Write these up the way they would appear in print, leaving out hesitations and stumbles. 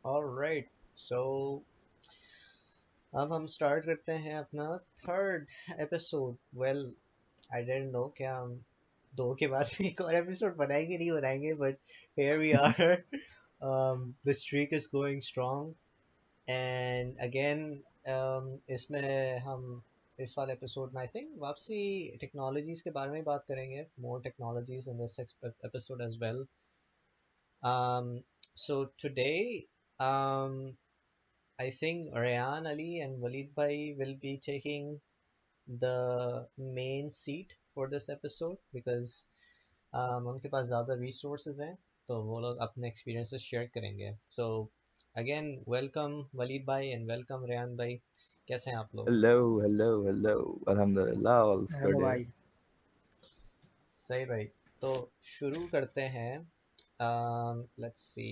All right, so अब हम start करते हैं अपना third episode. Well, I didn't know क्या हम दो के बाद भी एक और एपिसोड बनाएंगे नहीं बनाएंगे, but here we are. The streak is going strong and again, इसमें हम इस वाले एपिसोड में आई थिंक वापसी टेक्नोलॉजीज के बारे में बात करेंगे, more technologies in this episode as well. So today, um, I think Rayan Ali and Walid Bhai will be taking the main seat for this episode because उनके पास ज़्यादा resources हैं, तो वो लोग अपने experiences share करेंगे. So again, welcome Walid Bhai and welcome Rayan Bhai. कैसे हैं आप लोग? Hello, hello, hello. Alhamdulillah, all's good hello here. भाई। सही भाई. तो शुरू करते हैं. Let's see.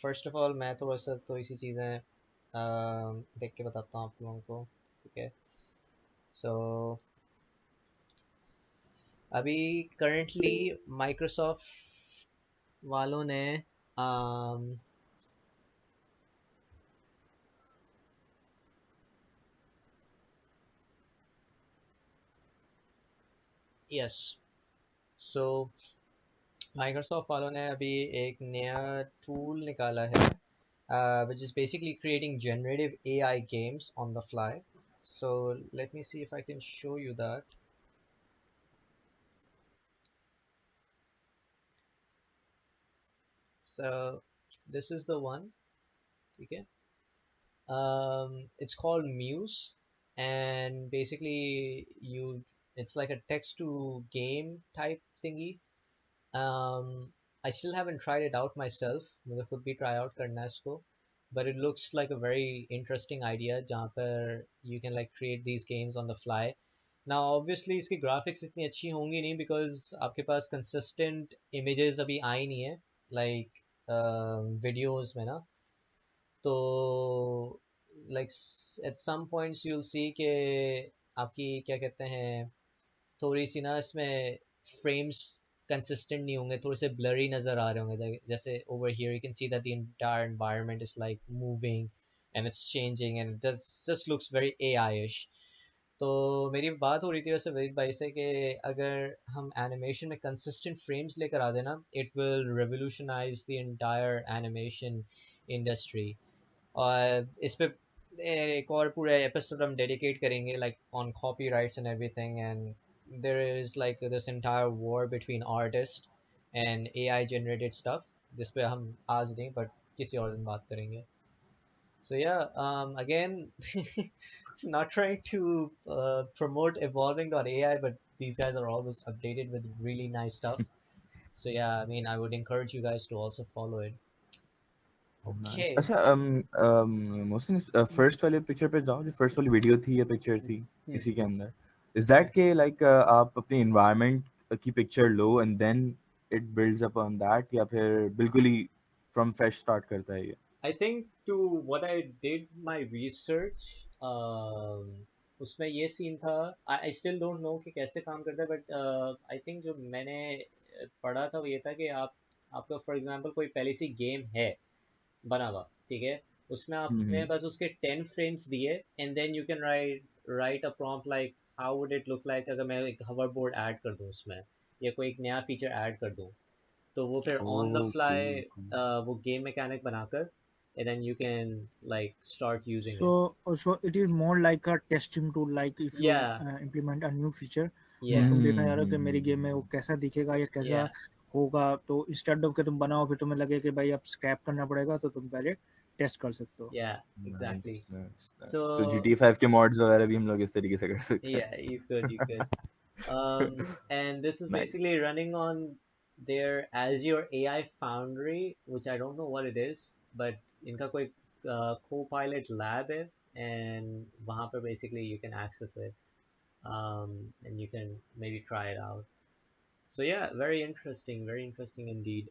First of all मैं तो वैसे तो इसी चीज़ें देख के बताता हूँ आप लोगों को. ठीक है. सो अभी करंटली माइक्रोसॉफ्ट वालों ने यस, सो माइक्रोसॉफ्ट वालों ने अभी एक नया टूल निकाला है which is basically creating generative AI games on the fly. So let me see if I can show you that. So this is the one. Okay. It's called Muse, and basically it's like a text to game type thingy. I still haven't tried it out myself. मुझे खुद भी try out करना है इसको. But it looks like a very interesting idea जहाँ पर you can like create these games on the fly. Now obviously इसकी graphics इतनी अच्छी होंगी नहीं because आपके पास consistent images अभी आई नहीं है like videos में ना. तो like at some points you'll see कि आपकी क्या कहते हैं थोड़ी सी ना इसमें frames consistent नहीं होंगे, थोड़े से blurry नज़र आ रहे होंगे. जैसे over here you can see that the entire environment is like moving and it's changing and it just looks very AI-ish. तो मेरी बात हो रही थी वैसे वहीद भाई से कि अगर हम एनिमेशन में कंसिस्टेंट फ्रेम्स लेकर आ देना, it will revolutionise the entire animation industry. और इस पे एक और पूरा एपिसोड हम डेडिकेट करेंगे like on copyrights and everything. And there is like this entire war between artist and AI generated stuff, जिस पे हम आज नहीं बट किसी और दिन बात करेंगे. So yeah, again, not trying to promote evolving.ai, but these guys are always updated with really nice stuff. So yeah, I mean, I would encourage you guys to also follow it. Nice. Okay. अच्छा Mohsin first वाले picture पे जाओ, जो first वाली video थी या picture थी Hmm. इसी के अंदर. इज दैट के लाइक आप अपने एनवायरनमेंट की पिक्चर लो and then it builds up on that, या फिर बिल्कुल ही फ्रॉम फ्रेश स्टार्ट करता है ये? I think to what I did my research, उसमें ये सीन था. I still don't know कि कैसे काम करता है, but I think जो मैंने पढ़ा था वो ये था कि आपका फॉर एग्जांपल कोई पहले सी गेम है बना हुआ, ठीक है. उसमें आपने बस उसके 10 फ्रेम्स दिए and then you can write a prompt like how would it look like अगर मैं एक हवर बोर्ड ऐड कर दूँ उसमें, या कोई एक नया फीचर ऐड कर दूँ. तो वो फिर on the okay, fly okay. वो गेम मैकेनिक बनाकर and then you can like start using it. So it is more like a testing tool, like if you Yeah, implement a new feature, तो yeah, तुम देखना चाह रहे हो कि मेरी गेम में वो हम्म. कैसा दिखेगा या कैसा yeah, होगा, तो इंस्टेड ऑफ कि तुम बनाओ फिर तुम्हें लगे कि भाई अब स्क्रैप करना पड़ेगा, तो तुम पहले टेस्ट कर सकते हो। yeah, nice, exactly. Nice, nice. So So GTA 5 के मॉड्स वगैरह भी हम लोग इस तरीके से कर सकते yeah, you could. And this is हैं. Nice. basically running on their Azure AI Foundry, which I don't know what it is, but इनका कोई co-pilot lab है, and वहाँ पर basically you can access it, and you can maybe try it out. So yeah, very interesting indeed.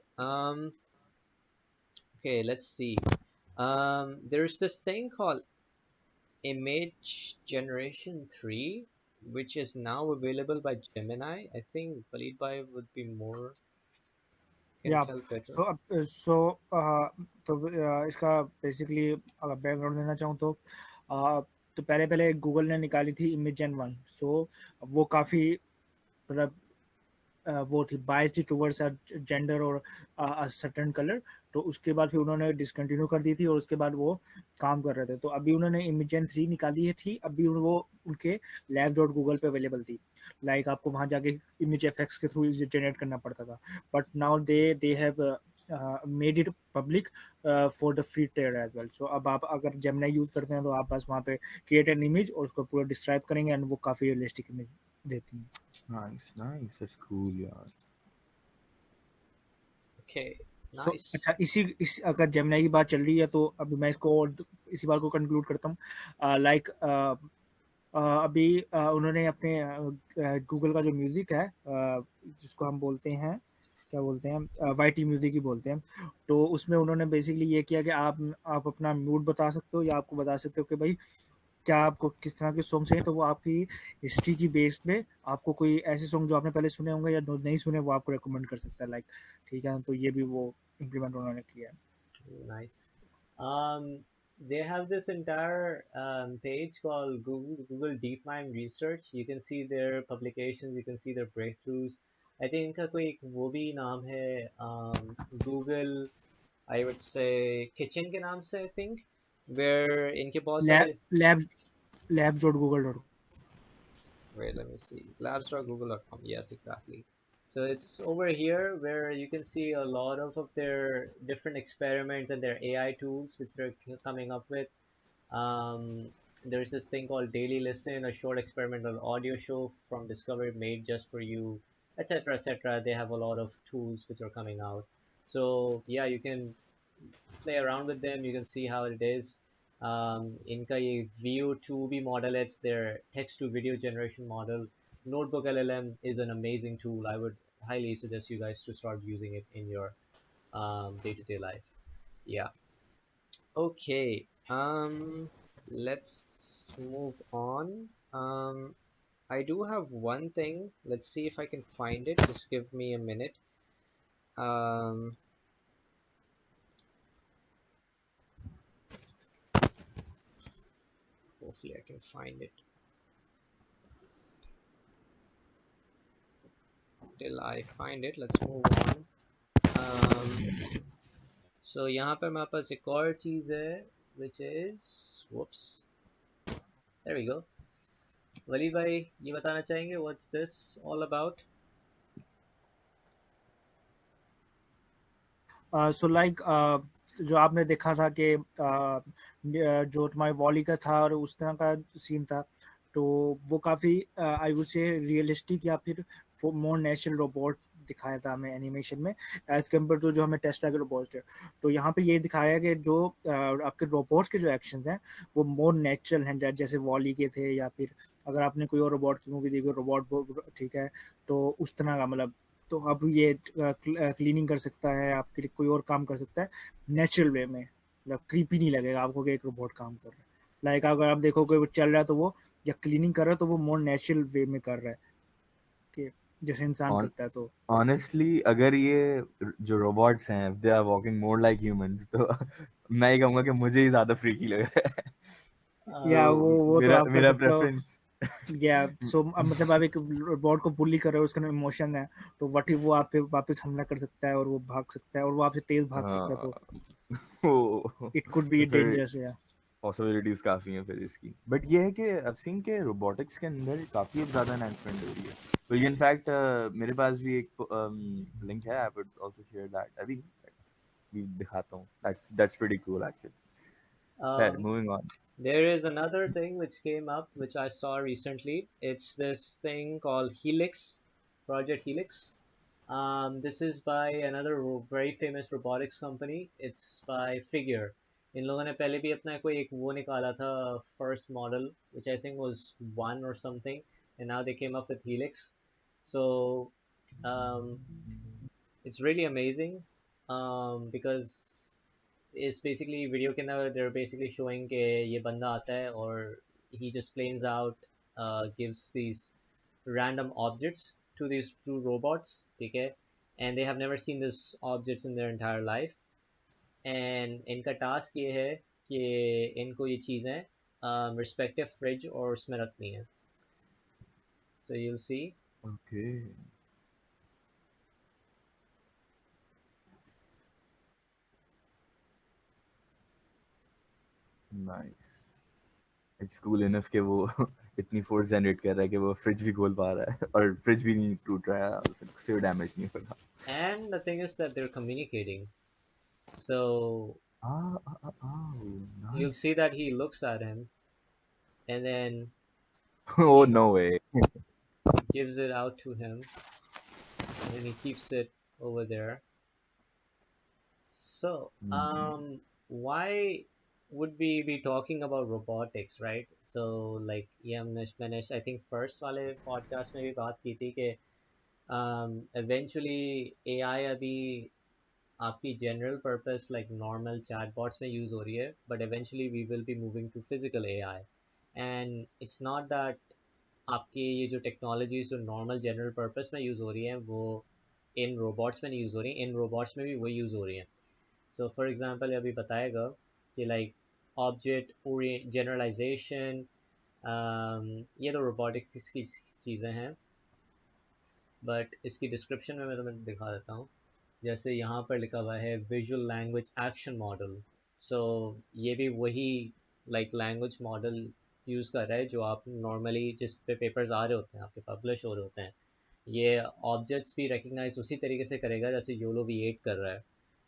Okay, let's see. There's this thing called Image Generation 3, which is now available by Gemini. I think Valid Bhai would be more. can या tell better. तो इसका basically अगर background देना चाहूँ तो पहले पहले Google ने निकाली थी इमेजन वन। सो वो काफ़ी मतलब वो थी बायस थी टुवर्ड्स जेंडर और सर्टेन कलर। तो उसके बाद फिर उन्होंने डिसकंटिन्यू कर दी थी और उसके बाद वो काम कर रहे थे। तो अभी उन्होंने इमेजन 3 निकाली है थी। अभी वो उनके लैब डॉट गूगल पे अवेलेबल थी। लाइक आपको वहाँ जाके इमेज एफेक्ट्स के थ्रू जनरेट करना पड़ता था। But now they have made it public for the free trial as well. So अब आप अगर जेमिनी यूज करते हैं तो आप बस वहाँ पे क्रिएट एन इमेज और उसको पूरा डिस्क्राइब करेंगे एंड वो काफ़ी रियलिस्टिक इमेज देती है। Nice, nice. That's cool, yeah. Okay, सो अच्छा, nice. इस अगर जेमिनी की बात चल रही है तो अभी मैं इसको और इसी बात को कंक्लूड करता हूँ। लाइक अभी उन्होंने अपने गूगल का जो म्यूज़िक है जिसको हम बोलते हैं क्या बोलते हैं वाई टी म्यूज़िक ही बोलते हैं। तो उसमें उन्होंने बेसिकली ये किया कि आप अपना मूड बता सकते हो या आपको बता सकते हो कि भाई क्या आपको किस तरह के सॉन्ग चाहिए। तो वो आपकी हिस्ट्री की बेस पे आपको कोई ऐसे सॉन्ग जो आपने पहले सुने होंगे या नहीं सुने वो आपको रिकमेंड कर सकता है। लाइक ठीक है, तो ये भी वो इम्प्लीमेंट उन्होंने किया है। Nice. Um, they have this entire page called Google DeepMind Research. You can see their publications, you can see their breakthroughs. I think इनका कोई एक वो भी नाम है Google, I would say Kitchen के नाम से I think, where इनके बहुत लैब सारे lab lab dot Google dot. wait, let me see. Labs.google.com. Yes, exactly. So it's over here where you can see a lot of their different experiments and their AI tools which they're coming up with. Um, there's this thing called Daily Listen, a short experimental audio show from Discovery made just for you, etc., etc. They have a lot of tools which are coming out. So yeah, you can play around with them. You can see how it is. इनका ये VO2B model, it's their text to video generation model. Notebook LLM is an amazing tool. I would highly suggest you guys to start using it in your day-to-day life. Yeah. Okay. Let's move on. I do have one thing. Let's see if I can find it. Just give me a minute. Um, Hopefully I can find it. Till I find it, let's move on. So यहाँ पे हमारे पास एक और चीज़ है, which is, whoops, there we go. वली भाई ये बताना चाहेंगे what's this all about? So like जो आपने देखा था कि जो तुम्हारे वॉली का था और उस तरह का सीन था। तो वो काफ़ी आई वुड से रियलिस्टिक या फिर मोर नेचुरल रोबोट दिखाया था हमें एनिमेशन में एज कम्पेयर टू जो हमें टेस्ला के रोबोट्स थे। तो यहाँ पे ये दिखाया कि जो आपके रोबोट्स के जो एक्शंस हैं वो मोर नेचुरल हैं जैसे वॉली के थे या फिर अगर आपने कोई और रोबोट की मूवी देखी रोबोट ठीक है तो उस तरह का मतलब। तो अब ये क्लीनिंग कर सकता है आपके लिए कोई और काम कर सकता है नेचुरल वे में। मतलब क्रीपी नहीं लगेगा आपको कि एक रोबोट काम कर रहा है। लाइक अगर आप देखोगे वो चल रहा है तो वो या क्लीनिंग कर रहा है तो वो मोर नेचुरल वे में कर रहा है कि जैसे इंसान On करता है। तो honestly, अगर ये जो robots हैं, if they are walking more like humans, तो मैं ही कहूँगा कि मुझे ही ज़्यादा freaky लग रहा है। So या वो तो मेरा आप कर मेरा सकते हो। preference या सो मतलब आप एक रोबोट को बुली कर रहे हो उसका इमोशन है तो वट वो आप पे वापस हमला कर सकता है और वो भाग सकता है और वो आपसे तेज भाग सकता है। तो वो इट कुड बी तो फिर डेंजरस। या पॉसिबिलिटीज काफ़ी हैं फिर इसकी। बट ये है कि अब सिंह के रोबोटिक्स के अंदर काफ़ी ज़्यादा एनहांसमेंट हो रही है। तो ये इनफैक्ट मेरे पास भी एक लिंक है, I would also share that अभी भी दिखाता हूँ। That's pretty cool actually. खैर Um, moving on. there is another thing which came up which I saw recently. It's this thing called Helix, Project Helix. This is by another very famous robotics company. It's by Figure. इन लोगों ने पहले भी अपना कोई एक वो निकाला था first model, which I think was one or something, and now they came up with Helix. So um, it's really amazing because it's basically video के अंदर they're basically showing कि ये बंदा आता है और he just planes out, gives these random objects to these two robots, ठीक है, and they have never seen this objects in their entire life, and इनका टास्क ये है कि इनको ये चीज़ें रिस्पेक्टिव फ्रिज और उसमें रखनी है. So you'll see. Okay. Nice. It's cool enough कि वो इतनी फोर्स जनरेट कर रहा है कि वो फ्रिज भी खोल पा रहा है और फ्रिज भी नहीं टूट रहा है, उससे डैमेज नहीं हो रहा. And the thing is that they're communicating. So you'll Nice. see that he looks at him and then Oh, he no way. gives it out to him and then he keeps it over there. So, why would we be talking about robotics, right? So, like, yeah, मैंने I think first वाले podcast में भी बात की थी कि eventually AI अभी आपकी general purpose like normal chatbots में use हो रही है, but eventually we will be moving to physical AI. And it's not that आपकी ये जो टेक्नोलॉजीज जो नॉर्मल जनरल पर्पस में यूज़ हो रही हैं वो इन रोबोट्स में नहीं यूज़ हो रही, इन रोबोट्स में भी वही यूज़ हो रही हैं. सो फॉर एग्जांपल अभी बताएगा कि लाइक ऑब्जेक्ट जनरलाइजेशन, ये तो रोबोटिक्स की चीज़ें हैं, बट इसकी डिस्क्रिप्शन में मैं तुम्हें दिखा देता हूँ. जैसे यहाँ पर लिखा हुआ है विजुअल लैंग्वेज एक्शन मॉडल. सो ये भी वही लाइक लैंग्वेज मॉडल यूज़ कर रहा है जो आप नॉर्मली जिस पे पेपर्स आ रहे होते हैं आपके पब्लिश हो रहे होते हैं. ये ऑब्जेक्ट्स भी रिकग्नाइज उसी तरीके से करेगा जैसे योलो V8 कर रहा है.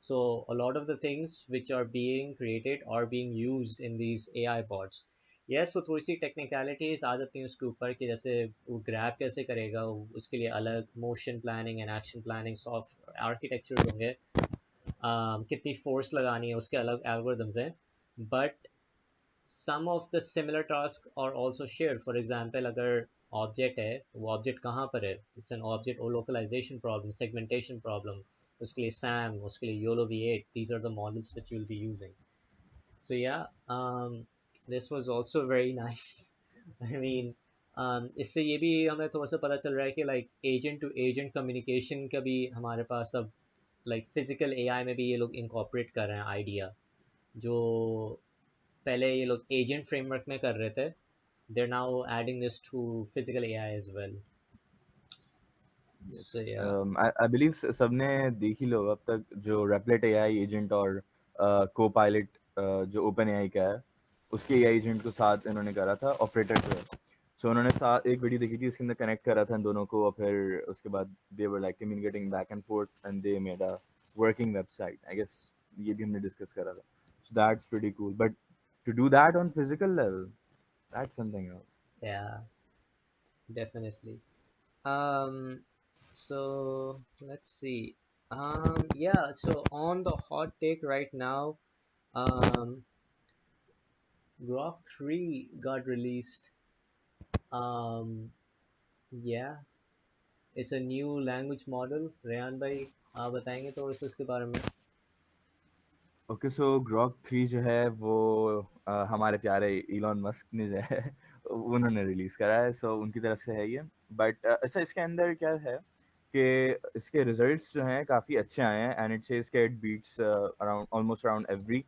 So a lot of the things which are being created are being used in these AI bots. Yes वो थोड़ी सी टेक्निकलिटीज आ जाती हैं उसके ऊपर कि जैसे वो ग्रैब कैसे करेगा, उसके लिए अलग motion planning and action planning soft architecture होंगे, कितनी फोर्स लगानी है उसके अलग एल्गोरिदम्स हैं. But some of the similar tasks are also shared. For example, अगर ऑब्जेक्ट है वो ऑब्जेक्ट कहाँ पर है, इट्स एन ऑब्जेक्ट और लोकलाइजेशन प्रॉब्लम, सेगमेंटेशन प्रॉब्लम, उसके लिए सैम, उसके लिए YOLO V8, these are the models which you'll be using. So yeah, this was also very nice. I mean, इससे ये भी हमें थोड़ा सा पता चल रहा है कि like agent to agent communication का भी हमारे पास अब लाइक फिजिकल AI में भी ये लोग इनकॉर्पोरेट कर रहे हैं आइडिया, जो पहले ये लोग एजेंट फ्रेमवर्क में कर रहे थे. they're now adding this to physical AI as well. Yes. So yeah. I believe सबने देख ही लो अब तक जो Replit AI एजेंट और Copilot जो OpenAI का है उसके AI एजेंट को साथ इन्होंने करा था ऑपरेटर पे. सो उन्होंने साथ एक वीडियो देखी थी उसके अंदर कनेक्ट करा था इन दोनों को और फिर उसके बाद they were like communicating back and forth and they made a working website. I guess ये भी हमने डिस्कस करा था. So that's pretty cool but to do that on physical level that's something else. Yeah, definitely. So let's see. Yeah, so on the hot take right now, um Grok 3 got released. um yeah, it's a new language model. Rehan भाई आप बताएंगे थोड़ा सा इसके बारे में. Okay so Grok 3 जो है वो हमारे प्यारे इलॉन मस्क ने जो है उन्होंने रिलीज करा है. सो उनकी तरफ से है ये. बट अच्छा इसके अंदर क्या है कि इसके रिजल्ट्स जो हैं काफ़ी अच्छे आए हैं एंड इट सेज के it beats around almost around every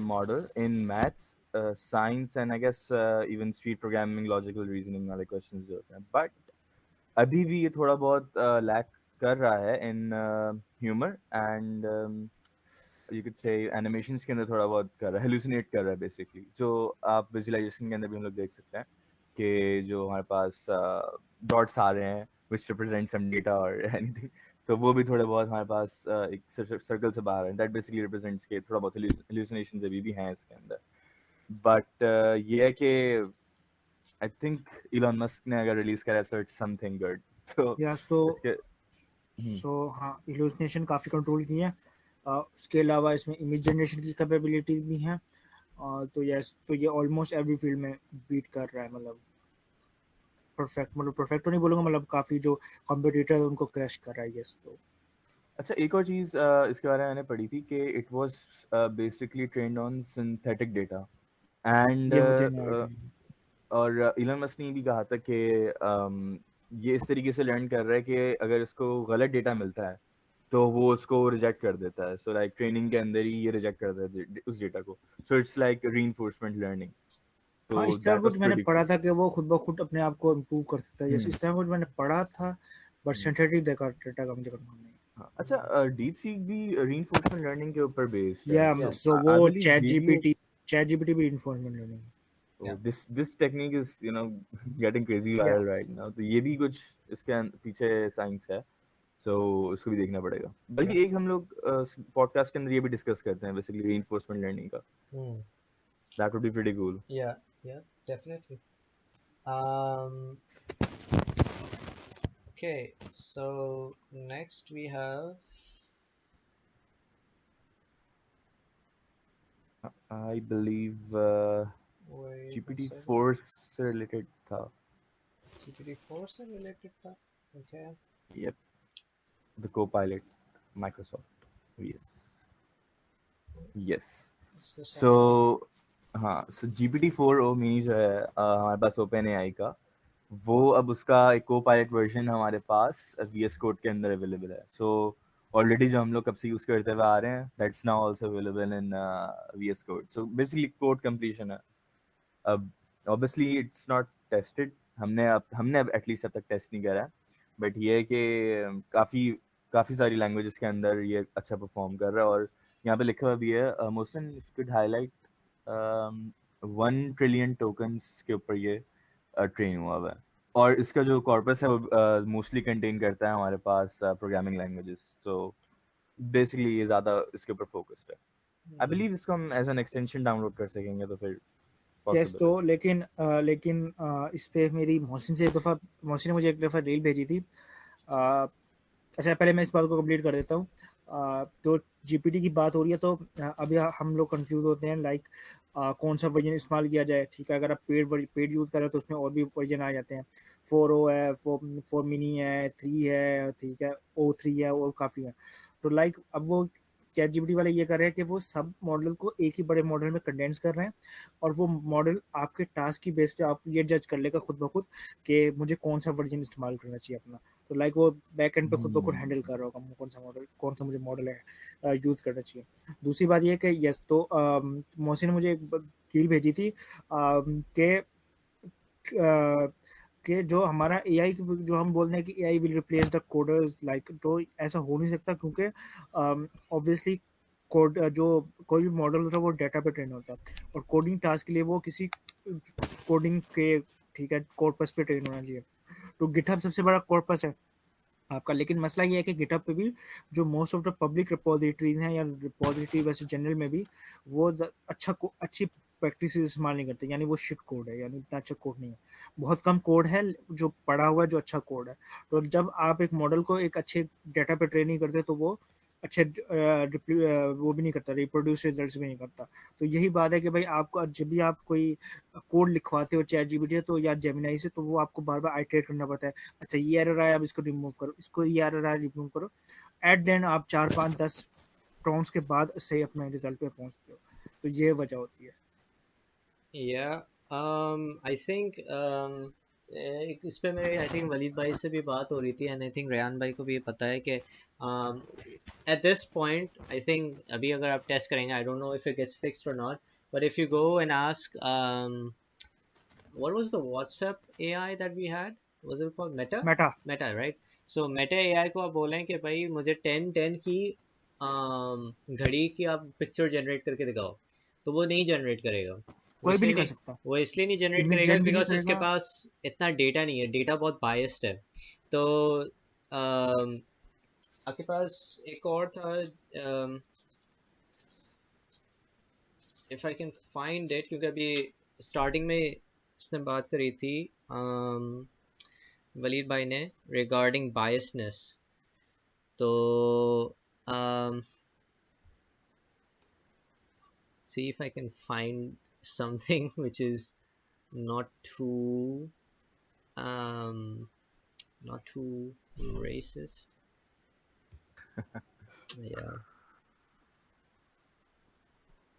model in maths science and I guess even speed programming logical reasoning वाले क्वेश्चंस जो होते हैं. बट अभी भी ये थोड़ा बहुत लैक कर रहा है in humour and you could say animations के अंदर थोड़ा बहुत कर रहा है, हेलुसिनेट कर रहा है बेसिकली. जो आप विजुअलाइजेशन के अंदर भी हम लोग देख सकते हैं कि जो हमारे पास डॉट्स आ रहे हैं विच रिप्रेजेंट सम डेटा और एनीथिंग, तो वो भी थोड़े बहुत हमारे पास एक सर्कल से बाहर है. दैट बेसिकली रिप्रेजेंट्स के थोड़ा बहुत हेलुसिनेशंस अभी भी हैं इसके अंदर. बट ये है कि आई थिंक इलॉन मस्क ने अगर रिलीज करा सो इट्स समथिंग गुड. तो यस तो इसके हाँ इल्यूमिनेशन काफ़ी कंट्रोल की है. उसके अलावा इसमें इमेज जनरेशन की कैपेबिलिटी भी है. तो यस तो ये ऑलमोस्ट एवरी फील्ड में बीट कर रहा है. मतलब परफेक्ट तो नहीं बोलूँगा, मतलब काफ़ी जो कॉम्पिटिटर है उनको क्रैश कर रहा है. यस तो अच्छा एक और चीज़ इसके बारे में मैंने पढ़ी थी कि it was basically trained on synthetic data and ये मुझे नहीं आइडिया. और इलन मस्क ने भी कहा था कि ये इस तरीके से लर्न कर रहा है कि अगर इसको गलत डेटा मिलता है तो वो उसको रिजेक्ट कर देता है. सो लाइक ट्रेनिंग के अंदर ही ये रिजेक्ट कर देता है उस डेटा को. So it's like reinforcement learning. हाँ, तो इस तरह दैट कुछ वाज मैंने प्रीटी पढ़ा कूल. था कि वो खुद ब खुद अपने आप को इम्प्रूव कर सकता है, जैसे हम्म. इस तरह कुछ मैंने पढ़ा था, बट हम्म. सिंथेटिक डेटा का मुझे कंफर्म नहीं। हाँ, अच्छा, डीप सीक भी रीइंफोर्समेंट लर्निंग के ऊपर बेस्ड है. या सो Yes. सो आई वो बिलीव ये भी एक. चैट जीपीटी भी इन्फॉर्मेशन लर्निंग है। So Yeah. this technique is getting crazy या viral right now. तो ये भी कुछ इसके पीछे साइंस है. सो उसको भी देखना पड़ेगा. Yeah. बल्कि एक हम लोग पॉडकास्ट के अंदर ये भी डिस्कस करते हैं बेसिकली रीइंफोर्समेंट लर्निंग का. Hmm. That would be pretty cool. Yeah. Yeah. Definitely. Um. Okay. So next we have. I believe Wait a second. GPT-4 से रिलेटेड था. GPT-4 से related था. Okay. Yep, the co-pilot Microsoft. Yes. Yes. It's the So second one. हाँ, so GPT-4 ओ mini जो है हमारे पास open AI का, वो अब उसका एक को पायलट वर्जन हमारे पास VS कोड के अंदर अवेलेबल है. सो ऑलरेडी जो हम लोग कब से यूज़ करते हुए आ रहे हैं, that's now also available in VS code. So basically code completion है. अब ऑब्वियसली इट्स नॉट टेस्टेड. हमने अब एटलीस्ट अब तक टेस्ट नहीं करा है. बट ये है कि काफ़ी सारी लैंग्वेजेस के अंदर ये अच्छा परफॉर्म कर रहा है. और यहाँ पे लिखा हुआ भी है, Mohsin if could highlight, 1 trillion tokens के ऊपर ये ट्रेन हुआ हुआ है. और इसका जो कॉर्पस है वो मोस्टली कंटेन करता है हमारे पास प्रोग्रामिंग लैंग्वेजेस. सो बेसिकली ये ज़्यादा इसके ऊपर फोकस्ड है. आई बिलीव इसको हम एज एन एक्सटेंशन डाउनलोड कर सकेंगे तो फिर यस, पॉसिबल है. तो लेकिन इस पे मेरी मोहसिन ने मुझे एक दफ़ा रील भेजी थी। अच्छा, पहले मैं इस बात को कंप्लीट कर देता हूँ। तो जीपीटी की बात हो रही है, तो अभी हम लोग कंफ्यूज होते हैं, लाइक कौन सा वर्जन इस्तेमाल किया जाए। ठीक है, अगर आप पेड यूज़ कर रहे हो तो उसमें और भी वर्जन आ जाते हैं। 4O है, 4 मिनी है, 3 है, ठीक है, O3 है, और काफ़ी है। तो लाइक अब वो चैट जीपीटी वाले ये कर रहे हैं कि वो सब मॉडल को एक ही बड़े मॉडल में कंडेंस कर रहे हैं, और वो मॉडल आपके टास्क की बेस पे आप ये जज कर लेगा खुद ब खुद कि मुझे कौन सा वर्जन इस्तेमाल करना चाहिए अपना। तो लाइक वो बैक एंड पे खुद ब खुद हैंडल कर रहा होगा कौन सा मुझे मॉडल है यूज़ करना चाहिए। दूसरी बात ये कि यस, तो मोहसिन ने मुझे एक रील भेजी थी कि कि जो हमारा एआई, जो हम बोल रहे हैं कि AI will replace the coders, like तो ऐसा हो नहीं सकता, क्योंकि ऑब्वियसली कोड जो कोई भी मॉडल होता है वो डाटा पे ट्रेन होता है, और कोडिंग टास्क के लिए वो किसी कोडिंग के, ठीक है, कॉर्पस पे ट्रेन होना चाहिए। तो गिटहब सबसे बड़ा कॉर्पस है आपका, लेकिन मसला ये है कि गिटहब पे भी जो most of the public repositories हैं, या रिपोजिटरी वैसे जनरल में भी, वो अच्छी प्रैक्टिस इस्तेमाल नहीं करते, यानी वो शिट कोड है, यानी इतना अच्छा कोड नहीं है। बहुत कम कोड है जो पड़ा हुआ है जो अच्छा कोड है। तो जब आप एक मॉडल को एक अच्छे डाटा पे ट्रेन नहीं करते, तो वो अच्छे वो भी नहीं करता, रिप्रोड्यूस रिजल्ट्स भी नहीं करता। तो यही बात है कि भाई आपको जब भी आप कोई कोड लिखवाते हो चैट जीपीटी तो या जेमिनाई से, तो वो आपको बार बार आइटरेट करना पड़ता है। अच्छा, ये एरर आया, अब इसको रिमूव करो, इसको ये एरर आया, रिमूव करो। एट देन आप 4 5 10 प्रॉम्प्ट्स के बाद सही अपने रिजल्ट पे पहुंचते हो। तो ये वजह होती है। Yeah. I think एक इस पे मेरे आई थिंक वलीद भाई से भी बात हो रही थी, एंड आई थिंक रेहान भाई को भी ये पता है कि at this point I think अभी अगर आप टेस्ट करेंगे, I don't know if it gets fixed और not, but if you go and ask what was the WhatsApp AI that we had? Was it called Meta? Meta Meta, right? So Meta AI को आप बोलें कि भाई मुझे 10 की घड़ी की आप पिक्चर जनरेट करके दिखाओ, तो वो नहीं जनरेट करेगा। कोई भी नहीं कर सकता, वो इसलिए नहीं जनरेट इमेज करेगा जन भी नहीं बिकॉज इसके करेगा। पास इतना डेटा नहीं है, डेटा बहुत बायस्ड है। तो आपके पास एक और था, if I can find it, क्योंकि अभी स्टार्टिंग में इसने बात करी थी वलीद भाई ने रिगार्डिंग बायसनेस। तो see if I can find something which is not too um not too racist. Yeah.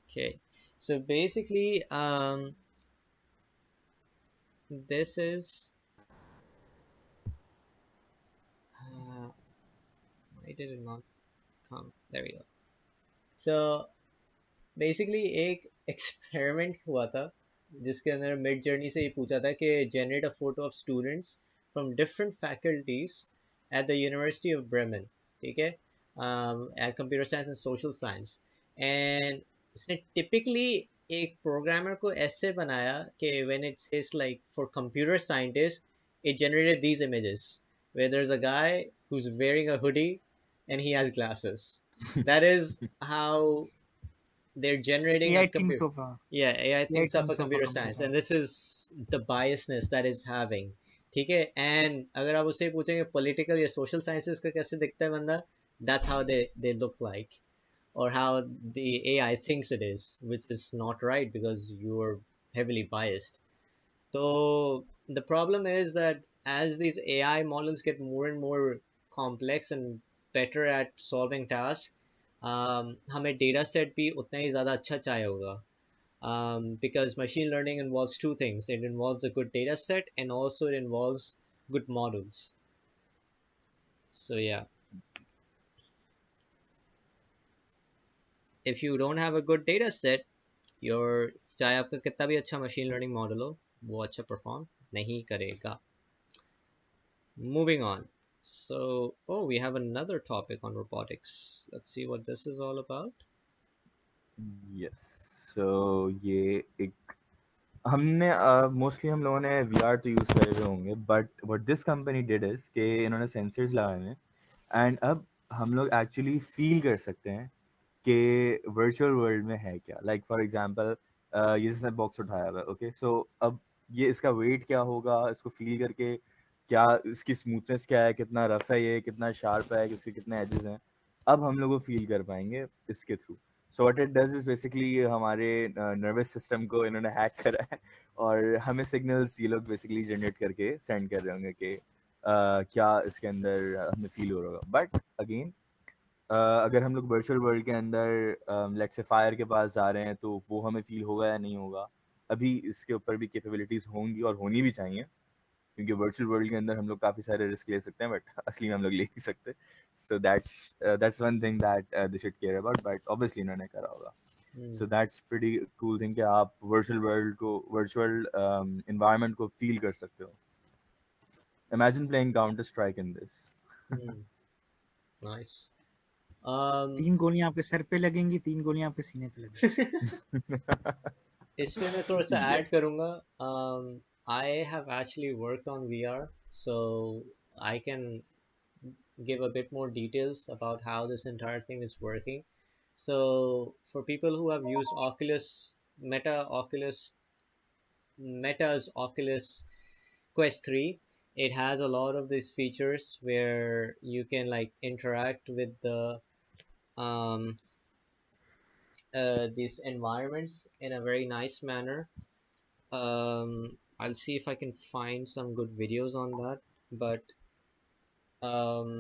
Okay. So basically this is why did it not come? There we go. So basically एक experiment हुआ था जिसके अंदर mid journey से ये पूछा था कि generate a photo of students from different faculties at the University of Bremen, ठीक है, at computer science and social science, and उसने typically एक प्रोग्रामर को ऐसे बनाया कि when it says like for computer scientists it generated these images where there's a guy who's wearing a hoodie and he has glasses. That is how they're generating AI a thinks computer. of Yeah, AI AI thinks of a thinks of a computer computer science, and science. this is the biasness that is having. ठीक है, and अगर आप उससे पूछेंगे political या social sciences का कैसे दिखता है बंदा, that's how they look like, or how the AI thinks it is, which is not right because you're heavily biased. So the problem is that as these AI models get more and more complex and better at solving tasks, हमें data set भी उतना ही ज़्यादा अच्छा चाहिए होगा. Because machine learning involves two things. It involves a good data set and also it involves good models. So yeah, if you don't have a good data set, your चाहे आपका कितना भी अच्छा machine learning model हो, वो अच्छा perform नहीं करेगा. Moving on. So, oh, we have another topic on robotics. Let's see what this is all about. Yes. So ये एक हमने मोस्टली हम लोगों ने वीआर तो यूज़ करे हुए होंगे, but what this company did is कि इन्होंने सेंसर्स लगाए हैं एंड अब हम लोग एक्चुअली फील कर सकते हैं कि वर्चुअल वर्ल्ड में है क्या. लाइक फॉर एग्जांपल ये जिसने बॉक्स उठाया हुआ है, ओके, सो अब ये इसका वेट क्या होगा, इसको फील करके क्या इसकी स्मूथनेस क्या है, कितना रफ है, ये कितना शार्प है, इसके कितने एजेस हैं, अब हम लोग वो फील कर पाएंगे इसके through. So what it does is basically हमारे नर्वस सिस्टम को इन्होंने हैक करा है और हमें सिग्नल्स ये लोग बेसिकली जनरेट करके सेंड कर रहे होंगे कि क्या इसके अंदर हमें फील हो रहा होगा. बट अगेन अगर हम लोग वर्चुअल वर्ल्ड के अंदर लेट्स से फायर के पास जा रहे हैं तो वो हमें फील होगा या नहीं होगा. अभी इसके ऊपर भी कैपेबिलिटीज होंगी और होनी भी चाहिए, क्योंकि वर्चुअल वर्ल्ड के अंदर हम लोग काफ़ी सारे रिस्क ले सकते हैं, बट असली में हम लोग ले नहीं सकते. So that's one thing that they should care about, but obviously इन्होंने करा होगा. सो दैट्स प्रीटी कूल थिंग कि आप वर्चुअल वर्ल्ड को, वर्चुअल इन्वायरमेंट को फील कर सकते हो. Imagine playing counter strike in this. Nice. 3 गोलियां आपके सर पे लगेंगी, 3 गोलियां आपके सीने पे लगेंगी. इसमें मैं थोड़ा सा ऐड Yes. करूँगा. I have actually worked on VR, so I can give a bit more details about how this entire thing is working. So for people who have used Meta's Oculus Quest 3, it has a lot of these features where you can like interact with the um, these environments in a very nice manner. I'll see if I can find some good videos on that, but um,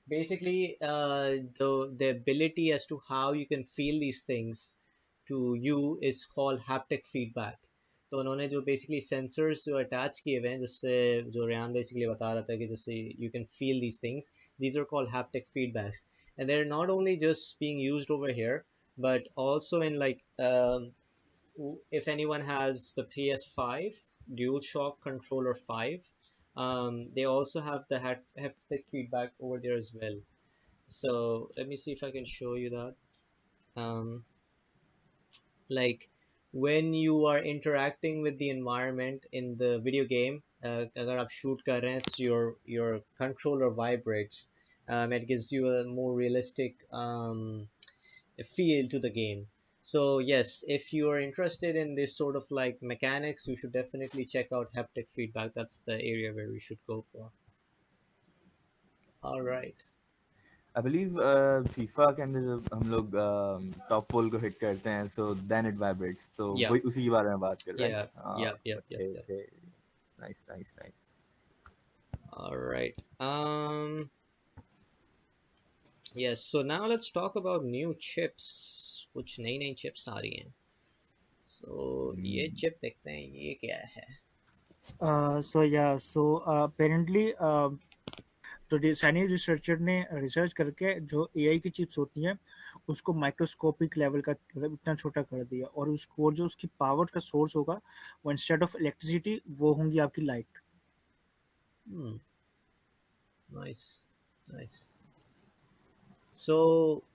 basically the ability as to how you can feel these things to you is called haptic feedback. तो उन्होंने जो basically sensors जो attach किए हुए हैं, जिससे जो Rehan basically बता रहा था कि जैसे you can feel these things, these are called haptic feedbacks, and they're not only just being used over here but also in like if anyone has the PS5 DualShock Controller 5, they also have the haptic feedback over there as well. So let me see if I can show you that. Like when you are interacting with the environment in the video game, अगर आप shoot कर रहे हैं, so your controller vibrates. It gives you a more realistic feel to the game. So yes, if you are interested in this sort of like mechanics, you should definitely check out haptic feedback. That's the area where we should go for. All right. I believe FIFA के अंदर जब हम लोग top पोल को hit करते हैं, so then it vibrates. तो Yeah. वही उसी के बारे में बात कर रहे हैं. Yeah. Okay, okay. Nice. All right. Yes. So now let's talk about new chips. कुछ नई chips आ रही हैं. So ये chip देखते हैं, ये क्या है? So apparently तो चाइनीज रिसर्चर ने रिसर्च करके जो एआई की चिप्स होती हैं उसको माइक्रोस्कोपिक लेवल का मतलब इतना छोटा कर दिया, और उसको जो उसकी पावर का सोर्स होगा वो इंस्टेड ऑफ इलेक्ट्रिसिटी वो होंगी आपकी light. Hmm, nice, nice. So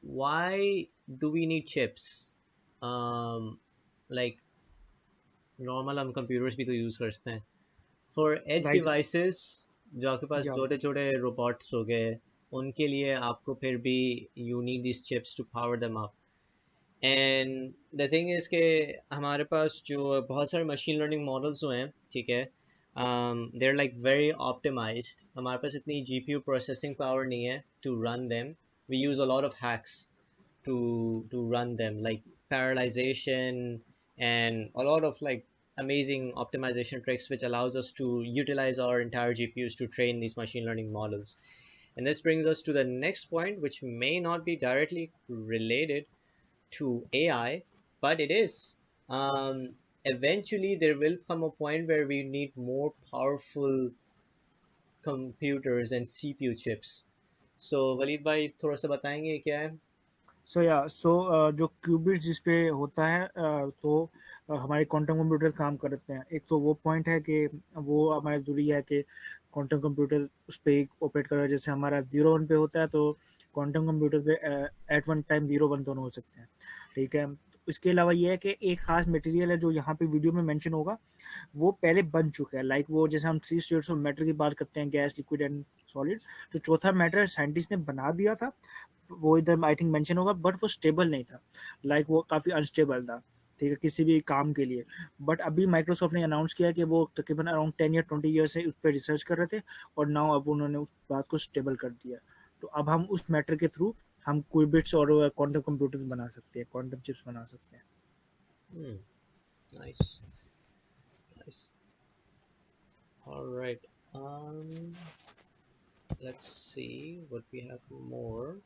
why do we need chips? Like normal हम computers भी तो use करते हैं. For edge right. devices जो आपके पास या छोटे छोटे robots हो गए, उनके लिए आपको फिर भी you need these chips to power them up. And the thing is कि हमारे पास जो बहुत सारे machine learning models हुए हैं, ठीक है, they're like very optimized. हमारे पास इतनी GPU processing power नहीं है to run them. We use a lot of hacks to run them, like parallelization and a lot of like amazing optimization tricks which allows us to utilize our entire GPUs to train these machine learning models. And this brings us to the next point, which may not be directly related to AI, but it is. Eventually, there will come a point where we need more powerful computers and CPU chips. So, Waleed भाई थोड़ा सा बताएंगे क्या है? सो जो qubit जिस पे होता है तो हमारे क्वांटम कंप्यूटर काम करते हैं. एक तो वो पॉइंट है कि वो हमारे जरूरी है कि क्वांटम कंप्यूटर उस पर ऑपरेट कर रहा है. जैसे हमारा 0 1 पे होता है तो क्वांटम कंप्यूटर पे एट वन टाइम 0 1 दोनों हो सकते हैं. ठीक है. इसके अलावा ये है कि एक खास मटेरियल है जो यहाँ पे वीडियो में मेंशन होगा वो पहले बन चुका है. लाइक वो जैसे हम 3 स्टेट्स ऑफ मैटर की बात करते हैं, गैस, लिक्विड एंड सॉलिड, तो चौथा मैटर साइंटिस्ट ने बना दिया था. वो इधर आई थिंक मेंशन होगा, बट वो स्टेबल नहीं था. लाइक वो काफ़ी अनस्टेबल था, ठीक है, किसी भी काम के लिए. बट अभी माइक्रोसॉफ्ट ने अनाउंस किया कि वो तकरीबन अराउंड 10 या 20 ईयर से उस पर रिसर्च कर रहे थे और नाउ अब उन्होंने उस बात को स्टेबल कर दिया. तो अब हम उस मैटर के थ्रू हम क्यूबिट्स और क्वांटम कंप्यूटर्स बना सकते हैं, क्वांटम चिप्स बना सकते हैं. Hmm, nice, nice. All right. Let's see what we have more.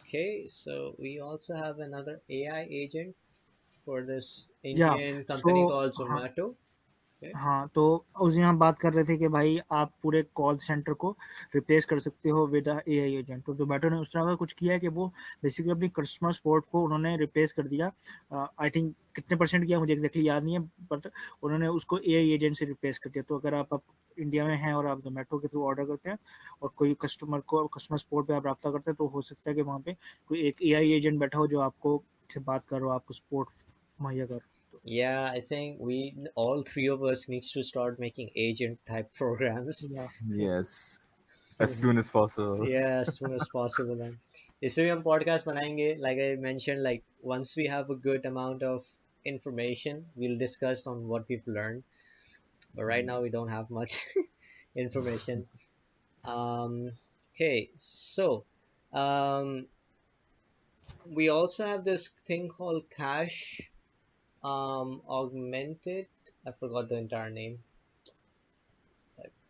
Okay, so we also have another AI agent for this या Indian सो company called हाँ. Zomato. Okay. हाँ, तो उस दिन हम बात कर रहे थे कि भाई आप पूरे कॉल सेंटर को रिप्लेस कर सकते हो विद एआई एजेंट. तो जोमेटो ने उस तरह का कुछ किया है कि वो बेसिकली अपनी कस्टमर सपोर्ट को उन्होंने रिप्लेस कर दिया. आई थिंक कितने परसेंट किया मुझे एग्जैक्टली याद नहीं है, बट उन्होंने उसको एआई एजेंट से रिप्लेस कर दिया. तो अगर आप इंडिया में हैं और आप जोमेटो के थ्रू ऑर्डर करते हैं और कोई कस्टमर को कस्टमर सपोर्ट पे आप रब्ता करते हैं, तो हो सकता है कि वहाँ पे कोई एक एआई एजेंट बैठा हो जो आपको से बात कर रहा हो, आपको सपोर्ट मुहैया कर. Yeah, I think we all three of us needs to start making agent type programs. या Yes, as soon as possible. Yeah, as soon as possible. And इस पे भी हम podcast बनाएंगे. Like I mentioned, like once we have a good amount of information, we'll discuss on what we've learned. But right now we don't have much information. Okay, so um, we also have this thing called cache augmented. I forgot the entire name.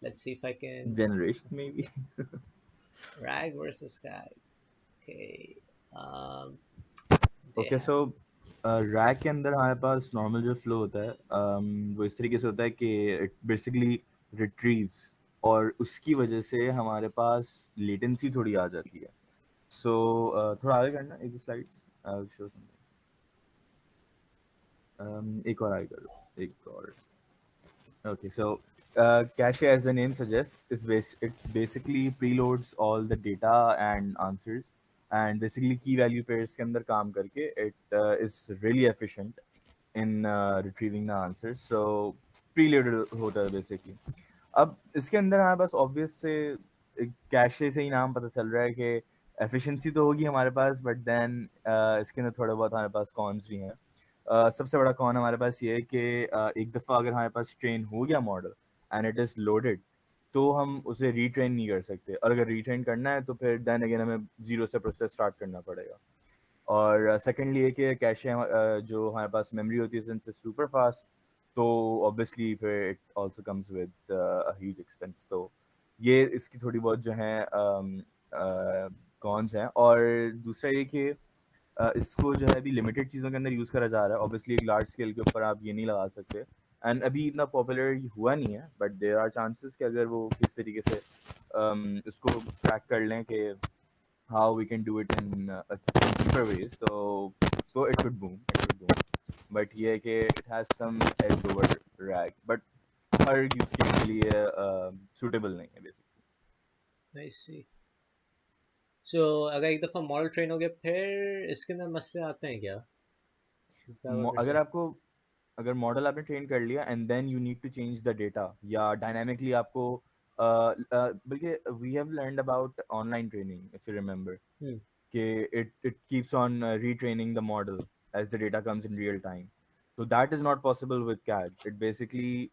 Let's see if I can. Generation maybe. Rag versus Rag. Okay. Um, they okay have. So rack के अंदर हमारे पास normal जो flow होता है वो इस तरीके से होता है कि इट बेसिकली रिट्रीव्स और उसकी वजह से हमारे पास लेटेंसी थोड़ी आ जाती है. सो थोड़ा आगे करना एक slides I will show something. एक और आगे करो एक और. Okay, so cache, as the name suggests, it basically preloads all the data and answers, and basically key value pairs के अंदर काम करके it is really efficient in retrieving the answers. So preloaded होता है basically. अब इसके अंदर हमारे पास obvious से कैशे से ही नाम पता चल रहा है कि efficiency तो होगी हमारे पास, but then इसके अंदर थोड़ा बहुत हमारे पास cons भी हैं. सबसे बड़ा कॉन हमारे पास ये है कि एक दफ़ा अगर हमारे पास ट्रेन हो गया model and it is loaded तो हम उसे रीट्रेन नहीं कर सकते, और अगर रीट्रेन करना है तो फिर देन अगेन हमें ज़ीरो से प्रोसेस स्टार्ट करना पड़ेगा. और सेकेंडली ये कि कैशे जो हमारे पास मेमोरी होती है सिंस इट्स सुपर फास्ट, तो ऑब्वियसली फिर it also comes with huge expense. तो ये इसकी थोड़ी बहुत जो है कॉन्स हैं. और दूसरा ये कि इसको जो है अभी लिमिटेड चीज़ों के अंदर यूज़ करा जा रहा है। ऑब्वियसली एक लार्ज स्केल के ऊपर आप ये नहीं लगा सकते, एंड अभी इतना पॉपुलर हुआ नहीं है, बट देयर आर चांसेस कि अगर वो किस तरीके से इसको क्रैक कर लें कि how we can do it in cheaper ways, तो इट वुड बूम। बट ये है कि it has some edge over RAG, but हर यूज केस के लिए सूटेबल नहीं है बेसिकली। I see. So अगर एक दफ़ा मॉडल ट्रेन हो गया फिर इसके अंदर मसले आते हैं क्या? Is that what you're अगर saying? आपको अगर मॉडल आपने ट्रेन कर लिया and then you need to change the data, या डायनामिकली आपको बल्कि we have learned about online training if you remember Hmm. कि it keeps on retraining the model as the data comes in real time. So that is not possible with CAD. It basically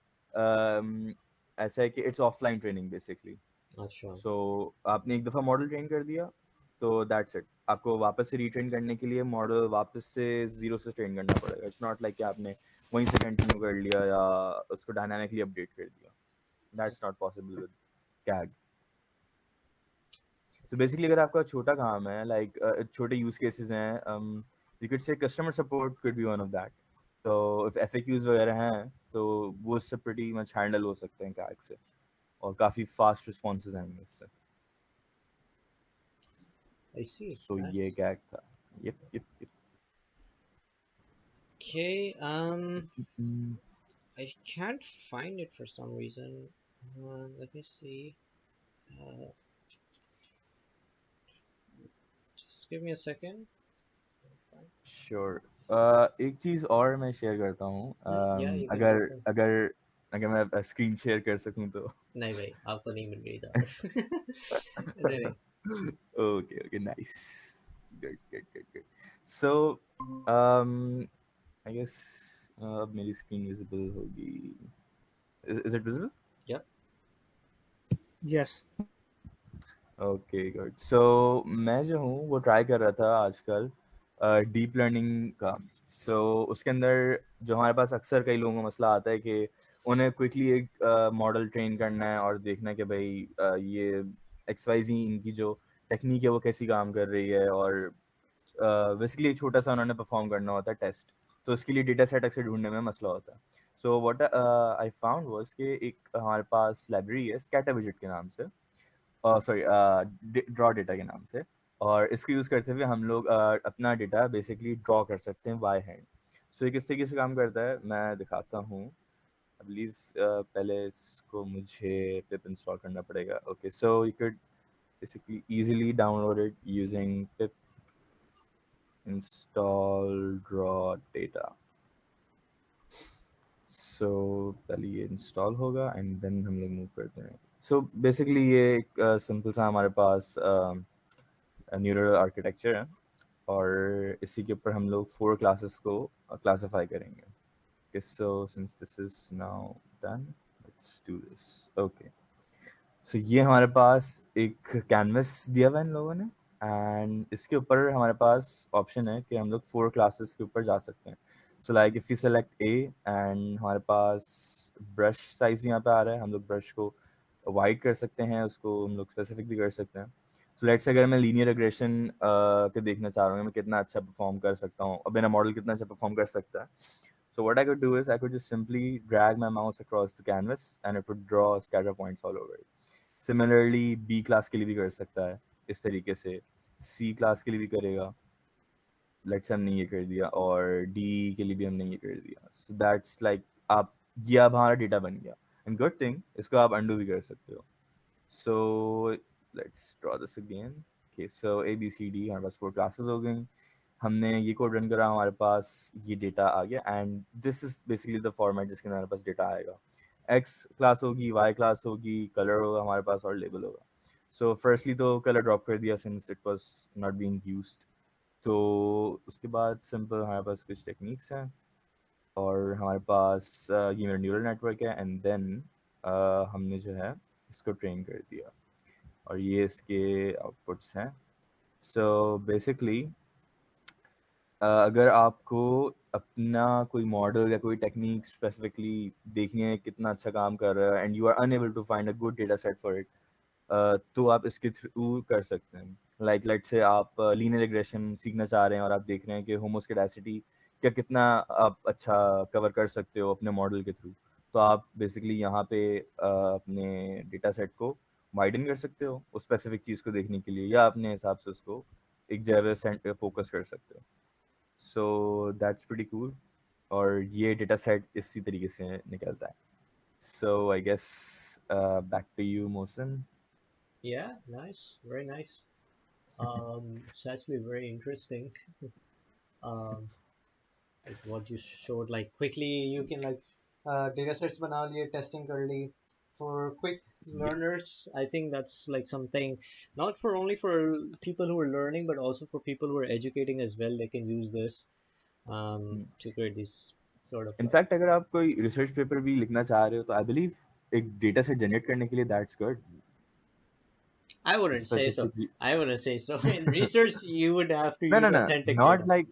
ऐसा है कि it's offline training basically. अच्छा. So आपने एक दफ़ा model train कर दिया तो that's it. आपको वापस से रिट्रेन करने के लिए मॉडल वापस से जीरो से ट्रेन करना पड़ेगा. It's not like कि आपने वहीं से कंटिन्यू कर लिया या उसको डायनामिकली अपडेट कर दिया. That's not possible with CAD. So basically अगर आपका छोटा काम है, like छोटे यूज केसेस हैं, you could say customer support could be one of that. So if FAQs वगैरह हैं तो वो उससे pretty much handle हो सकते हैं CAD से, और काफ़ी fast responses आएंगे इससे. I see. So Nice. ये CAD था. Yep. Okay. Mm. I can't find it for some reason. Let me see. Just give me a second. Sure. एक चीज़ और मैं शेयर करता हूँ, Yeah, you can go अगर for it. अगर अगर मैं स्क्रीन शेयर कर सकूँ तो. नहीं भाई, आपको नहीं मिल गई इधर. नहीं. Okay, nice. Good. So I guess अब मेरी स्क्रीन विजिबल होगी. Is it visible? Yep. Yes. Okay good. So मैं जो हूँ वो ट्राई कर रहा था आजकल डीप लर्निंग का. सो उसके अंदर जो हमारे पास अक्सर कई लोगों का मसला आता है कि उन्हें क्विकली एक मॉडल ट्रेन करना है और देखना है कि भाई ये XYZ इनकी जो टेक्निक है वो कैसी काम कर रही है, और बेसिकली एक छोटा सा उन्होंने परफॉर्म करना होता है टेस्ट. तो उसके लिए डेटा सेट अक्सर ढूंढने में मसला होता है. So what I found was कि एक हमारे पास लाइब्रेरी है स्कैटर विजेट के नाम से, सॉरी ड्रॉ डेटा के नाम से, और इसको यूज़ करते हुए हम लोग अपना डेटा बेसिकली ड्रॉ कर सकते हैं बाय हैंड. सो ये किस तरीके से काम करता है मैं दिखाता हूँ. आई बिलीव पहले इसको मुझे पिप इंस्टॉल करना पड़ेगा. Okay, so you could basically easily download it using pip install draw data. So पहले ये इंस्टॉल होगा एंड देन हम लोग मूव करते हैं. सो बेसिकली ये एक सिंपल सा हमारे पास न्यूरल आर्किटेक्चर है, और इसी के ऊपर हम लोग 4 क्लासेस को क्लासिफाई करेंगे. So since this is now done, let's do this. Okay, so ये हमारे पास एक कैनवस दिया हुआ है इन लोगों ने, एंड इसके ऊपर हमारे पास ऑप्शन है कि हम लोग 4 क्लासेस के ऊपर जा सकते हैं. So like if you select A, and हमारे पास ब्रश साइज भी यहाँ पे आ रहा है. हम लोग ब्रश को वाइड कर सकते हैं, उसको हम लोग स्पेसिफिक भी कर सकते हैं. सो लेट्स अगर मैं लीनियर रिग्रेशन के देखना चाह रहा हूँ मैं कितना अच्छा परफॉर्म कर सकता हूँ, अब मेरा मॉडल कितना अच्छा परफॉर्म कर सकता है. So what I could do is I could just simply drag my mouse across the canvas and it would draw scatter points all over it. Similarly, B class के लिए भी कर सकता है इस तरीके से, C class के लिए भी करेगा. Let's say हमने ये कर दिया, और D के लिए भी हमने ये कर दिया. So that's like आप ये अब हमारा डेटा बन गया. And good thing, इसको आप undo भी कर सकते हो. So let's draw this again. Okay, so A, B, C, D हमारे पास 4 classes हो गई. हमने ये कोड रन करा, हमारे पास ये डेटा आ गया, and this is basically the format जिसके अंदर हमारे पास डेटा आएगा. एक्स क्लास होगी, वाई क्लास होगी, कलर होगा हमारे पास, और लेबल होगा. सो फर्स्टली तो कलर ड्रॉप कर दिया since it was not being used. तो उसके बाद सिंपल हमारे पास कुछ टेक्निक्स हैं, और हमारे पास ये मेरा न्यूरल नेटवर्क है, एंड देन हमने जो है इसको ट्रेन कर दिया, और ये इसके आउटपुट्स हैं. सो बेसिकली अगर आपको अपना कोई मॉडल या कोई टेक्निक स्पेसिफिकली देखनी है कितना अच्छा काम कर रहा है, and you are unable to find a good data set for it, तो आप इसके थ्रू कर सकते हैं. लाइक लेट्स से आप लीनियर रिग्रेशन सीखना चाह रहे हैं और आप देख रहे हैं कि होमोस्केडासिटी क्या कितना आप अच्छा कवर कर सकते हो अपने मॉडल के थ्रू, तो आप बेसिकली यहाँ पे अपने डेटा सेट को वाइडन कर सकते हो उस स्पेसिफिक चीज़ को देखने के लिए, या अपने हिसाब से उसको एक जगह सेंटर फोकस कर सकते हो. So that's pretty cool. और ये डेटा सेट इसी तरीके से निकलता है. So I guess back to you Mohsin. Yeah, nice, very nice. It's actually very interesting. Um, like what you showed, like quickly you can like data sets bana liye, testing kar li. For quick Yeah. learners, I think that's like something not for only for people who are learning, but also for people who are educating as well. They can use this to create these sort of like. In fact अगर आप कोई research paper भी लिखना चाह रहे हो तो I believe एक डेटा सेट जनरेट करने के लिए that's good. I wouldn't say so. Specifically I wouldn't say so. In research, you would have to no use no no authentic not data. like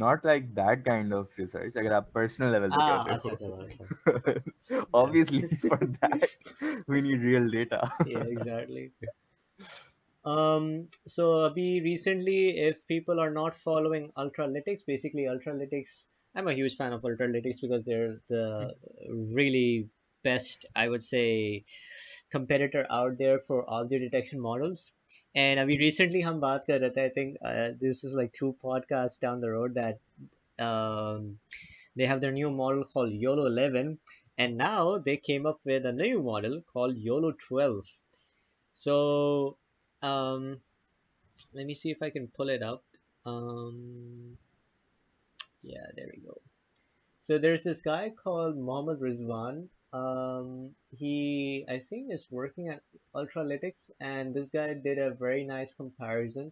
not like that kind of research अगर आप personal level पे कर Ah, रहे acha, acha, acha. हो. Yeah. Obviously for that we need real data. Yeah, exactly. So abhi recently, if people are not following Ultralytics, basically Ultralytics, I'm a huge fan of Ultralytics because they're the really best, I would say, competitor out there for object detection models. And abhi recently hum baat kar rahe the, I think this is like 2 podcasts down the road that they have their new model called YOLO 11, and now they came up with a new model called YOLO 12. So um, let me see if I can pull it up. Yeah, there we go. So there's this guy called Mohammad Rizwan. He, I think, is working at Ultralytics, and this guy did a very nice comparison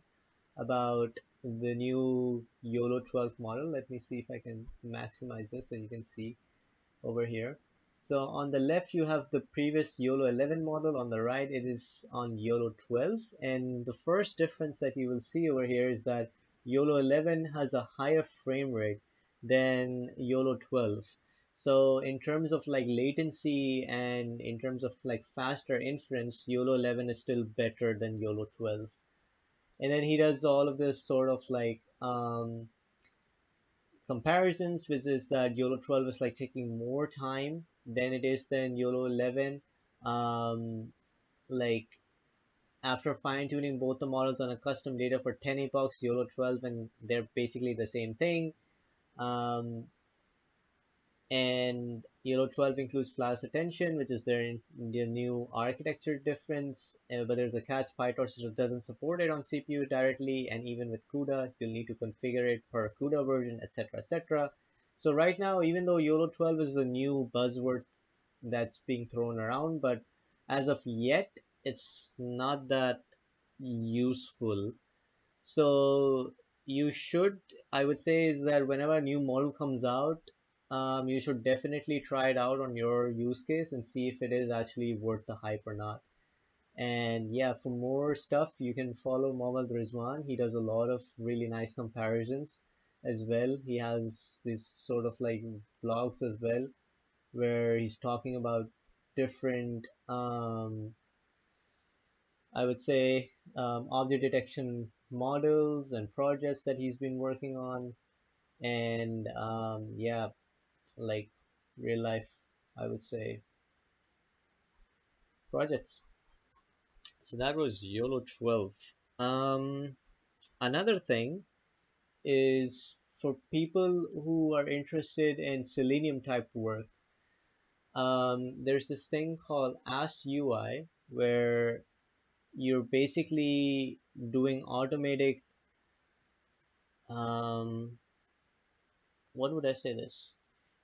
about the new YOLO 12 model. Let me see if I can maximize this so you can see over here. So on the left you have the previous YOLO 11 model, on the right it is on YOLO 12, and the first difference that you will see over here is that YOLO 11 has a higher frame rate than YOLO 12. So in terms of like latency and in terms of like faster inference, YOLO 11 is still better than YOLO 12. And then he does all of this sort of like comparisons, which is that YOLO 12 is like taking more time than it is than YOLO 11. Like after fine tuning both the models on a custom data for 10 epochs, YOLO 12 and they're basically the same thing. And YOLO 12 includes flash attention, which is their new architecture difference, but there's a catch. PyTorch doesn't support it on CPU directly, and even with CUDA, you'll need to configure it per CUDA version, etc., etc. So right now, even though YOLO 12 is the new buzzword that's being thrown around, but as of yet, it's not that useful. So you should, I would say, is that whenever a new model comes out, you should definitely try it out on your use case and see if it is actually worth the hype or not. And yeah, for more stuff, you can follow Mohammad Rizwan. He does a lot of really nice comparisons as well. He has this sort of like vlogs as well, where he's talking about different I would say object detection models and projects that he's been working on, and yeah, like real life, I would say, projects. So that was YOLO 12. Um, Another thing is for people who are interested in Selenium type work. There's this thing called Ask UI where you're basically doing automatic um, what would I say this?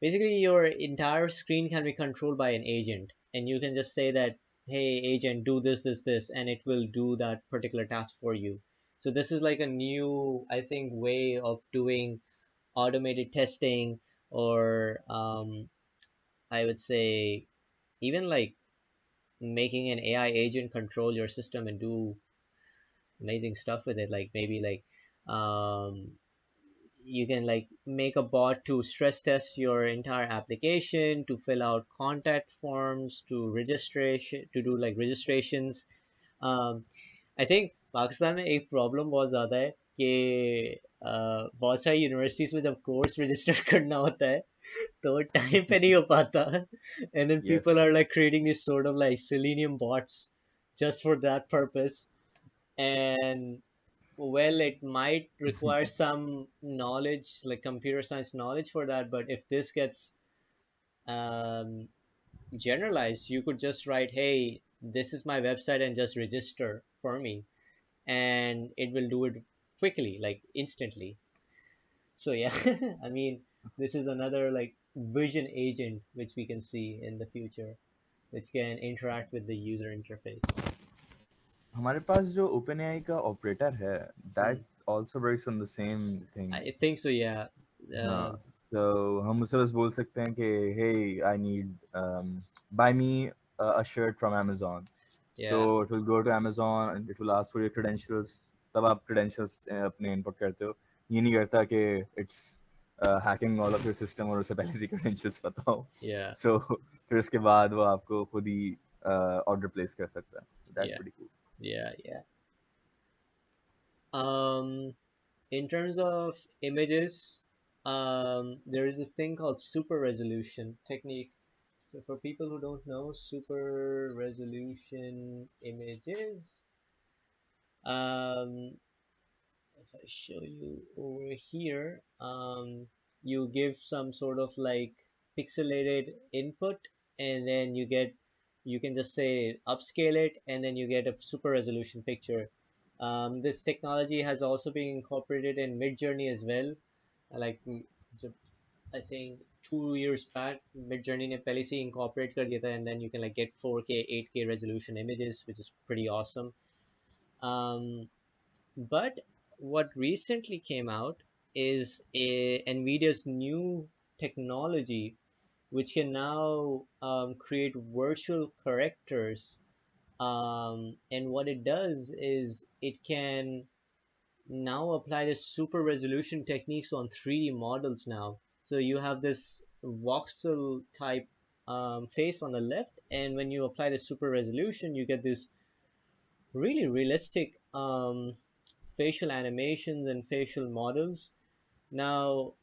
Basically, your entire screen can be controlled by an agent, and you can just say that, hey, agent, do this, this, this, and it will do that particular task for you. So this is like a new, I think, way of doing automated testing, or I would say even like making an AI agent control your system and do amazing stuff with it. Like maybe like um, you can like make a bot to stress test your entire application, to fill out contact forms, to registration, to do like registrations. um, I think Pakistan में एक problem बहुत ज़्यादा है कि बहुत सारी universities में जब कोर्स रजिस्टर करना होता है तो टाइम पे नहीं हो पाता and then people Yes. are like creating this sort of like selenium bots just for that purpose and well it might require some knowledge like computer science knowledge for that but if this gets um, generalized you could just write hey this is my website and just register for me and it will do it quickly like instantly so yeah I mean this is another like vision agent which we can see in the future which can interact with the user interface. हमारे पास जो OpenAI का operator है Hmm. that also works on the same thing. I think so yeah uh, हाँ, so हम उससे बस बोल सकते हैं कि hey I need buy me a shirt from Amazon. So yeah it will go to Amazon and it will ask for your credentials. तब आप credentials अपने input करते हो. ये नहीं करता कि it's hacking all of your system और उसे पहले से credentials पता हो. yeah So फिर उसके बाद वो आपको खुद ही order place कर सकता है. That's yeah pretty cool. yeah um in terms of images there is this thing called super resolution technique so for people who don't know super resolution images um if I show you over here, you give some sort of like pixelated input, and then you can just say upscale it, and then you get a super resolution picture. This technology has also been incorporated in Midjourney as well. Like I think 2 years back, Midjourney ने पहले से incorporate कर दिया था, and then you can like get 4K, 8K resolution images, which is pretty awesome. Um, but what recently came out is NVIDIA's new technology, which can now create virtual correctors. And what it does is it can now apply the super resolution techniques on 3D models now. So you have this voxel type face on the left, and when you apply the super resolution, you get this really realistic facial animations and facial models. Now,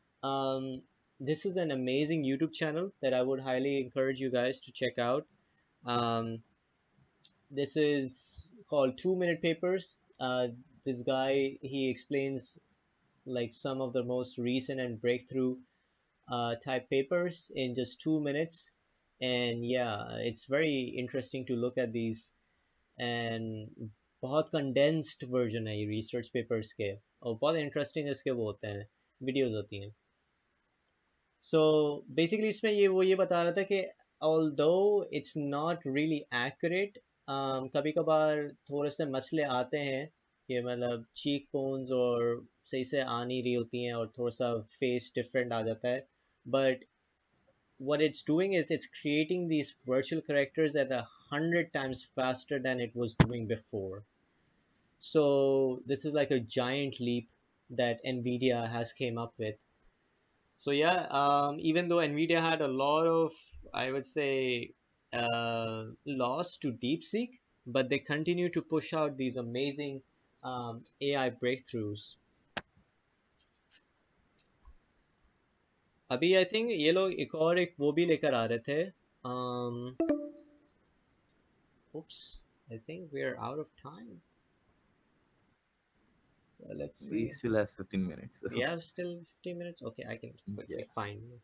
this is an amazing YouTube channel that I would highly encourage you guys to check out. Um, this is called 2 Minute Papers. This guy he explains like some of the most recent and breakthrough type papers in just 2 minutes, and yeah, it's very interesting to look at these and बहुत condensed version है ये research papers के और बहुत interesting इसके वो होते हैं वीडियोस होती हैं सो बेसिकली इसमें ये बता रहा था कि although it's not really accurate कभी कभार थोड़े से मसले आते हैं कि मतलब चीक बोन्स और सही से आ नहीं रही होती हैं और थोड़ा सा फेस डिफरेंट आ जाता है but what it's doing is it's creating these virtual characters at 100 times faster than it was doing before. So this is like a giant leap that Nvidia has came up with. So yeah, even though Nvidia had a lot of, I would say, loss to DeepSeek, but they continue to push out these amazing AI breakthroughs. अभी I think ये लोग एक और एक वो भी लेकर आ रहे थे oops, I think we are out of time. So let's We see. still have 15 minutes. So. We have still 15 minutes. Okay, I can quickly Yeah. find.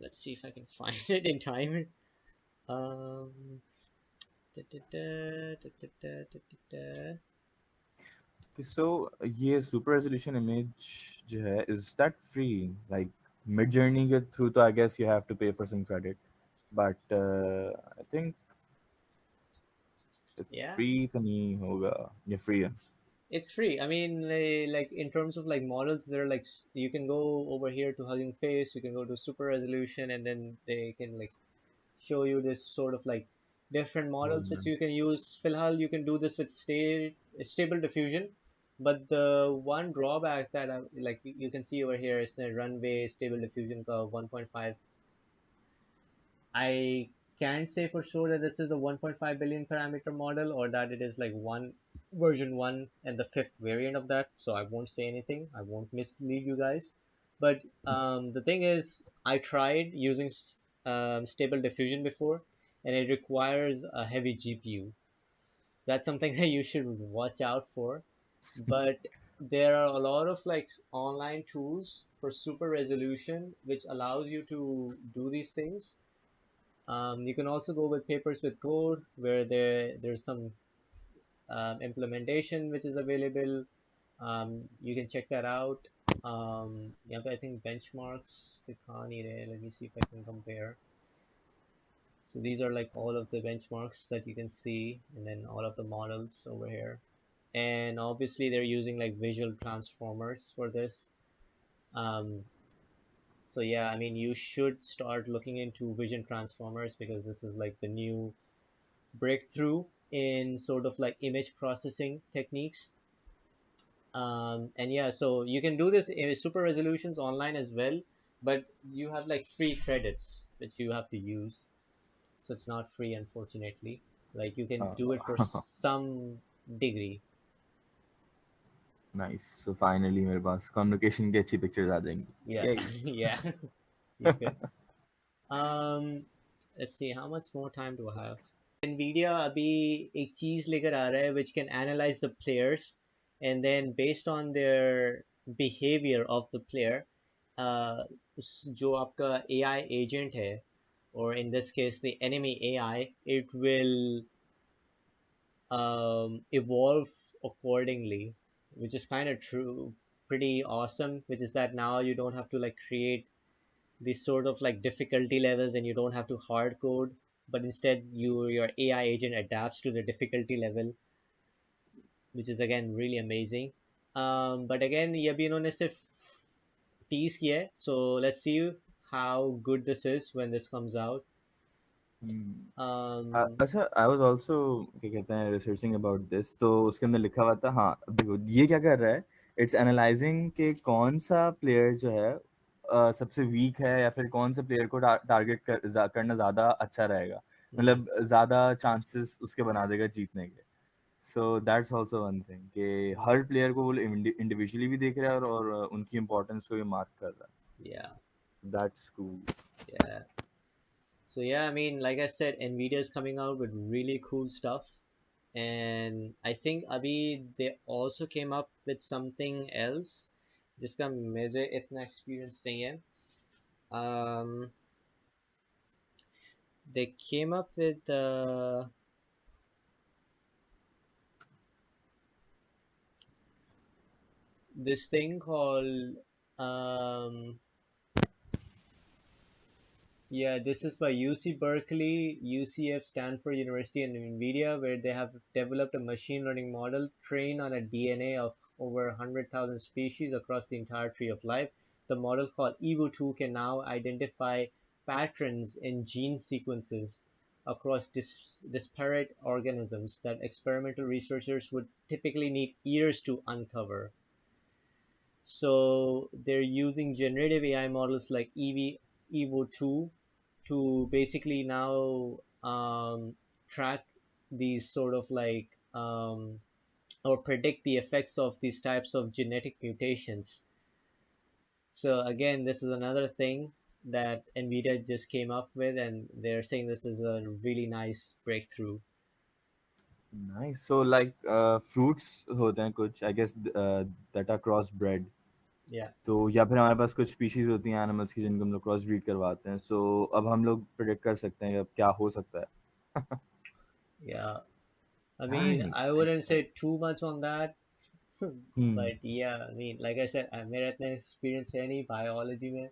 Let's see if I can find it in time. Um, da, da, da, da, da, da, da, da, da. So ये super resolution image जो है is that free? Like Midjourney के through तो I guess you have to pay for some credit, but I think it's Yeah, free तो नहीं होगा ये free है. it's free. I mean, like in terms of like models, they're like you can go over here to Hugging Face, you can go to super resolution, and then they can like show you this sort of like different models which you can use. Filhal, you can do this with stable diffusion, but the one drawback that like you can see over here is the runway stable diffusion curve 1.5. I can't say for sure that this is a 1.5 billion parameter model or that it is like version 1 and the fifth variant of that. So I won't say anything. I won't mislead you guys. But the thing is, I tried using Stable Diffusion before, and it requires a heavy GPU. That's something that you should watch out for. But there are a lot of like online tools for super resolution which allows you to do these things. You can also go with Papers with Code where there's some implementation which is available. You can check that out. Yeah, I think benchmarks let me see if I can compare. So these are like all of the benchmarks that you can see, and then all of the models over here. And obviously they're using like visual transformers for this. Um, so yeah, I mean you should start looking into vision transformers because this is like the new breakthrough in sort of like image processing techniques. And yeah, so you can do this in super resolutions online as well, but you have like free credits that you have to use. So it's not free, unfortunately. Like you can do it for some degree. Nice so finally मेरे पास communication की अच्छी pictures आ जाएंगी Yeah, yeah, you could. Let's see, how much more time do I have? Nvidia अभी एक चीज लेकर आ रहा है which can analyze the players and then based on their behavior of the player, जो आपका AI agent है, or in this case the enemy AI, it will evolve accordingly, which is kind of true, pretty awesome. Which is that now you don't have to like create these sort of like difficulty levels and you don't have to hard code, but instead your AI agent adapts to the difficulty level, which is again really amazing. But again ये भी इन्होंने सिर्फ tease किया है, so let's see how good this is when this comes out. अच्छा I was also क्या कहते हैं रिसर्चिंग अबाउट दिस तो उसके अंदर लिखा हुआ था हाँ देखो ये क्या कर रहा है इट्स एनालाइजिंग कि कौन सा प्लेयर जो है सबसे वीक है या फिर कौन से प्लेयर को टारगेट करना ज़्यादा अच्छा रहेगा मतलब ज़्यादा चांसेस उसके बना देगा जीतने के so that's also one thing कि हर प्लेयर को वो इंडिविजुअली भी देख रहा है और उनकी इंपॉर्टेंस को भी मार्क कर रहा है Yeah, that's cool yeah. So yeah, I mean, like I said, Nvidia is coming out with really cool stuff, and I think abhi they also came up with something else जिसका मुझे इतना experience नहीं है. Um, they came up with this thing called yeah, this is by UC Berkeley, UCF, Stanford University, and NVIDIA, where they have developed a machine learning model trained on a DNA of over 100,000 species across the entire tree of life. The model called EVO2 can now identify patterns in gene sequences across disparate organisms that experimental researchers would typically need years to uncover. So they're using generative AI models like EVO2 to basically now track these sort of like or predict the effects of these types of genetic mutations. So again, this is another thing that NVIDIA just came up with, and they're saying this is a really nice breakthrough. Nice. So like fruits होते हैं कुछ I guess that are crossbred. Yeah. तो या फिर हमारे पास कुछ species होती हैं एनिमल्स की जिनको हम लोग क्रॉस ब्रीड करवाते हैं सो अब हम लोग प्रेडिक्ट कर सकते हैं अब क्या हो सकता है Yeah. I mean, I wouldn't say too much on that, but yeah, I mean, like I said, मेरा इतना experience है नहीं biology में,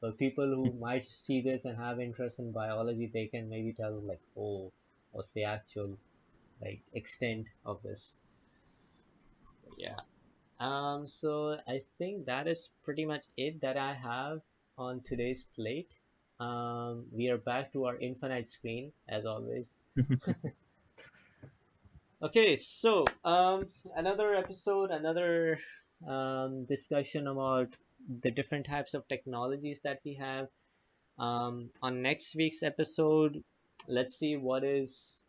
but people who might see this and have interest in biology, they can maybe tell like, oh, what's the actual like extent of this. But yeah. So I think that is pretty much it that I have on today's plate. We are back to our infinite screen as always. Okay, so another episode, another discussion about the different types of technologies that we have. On next week's episode, let's see what is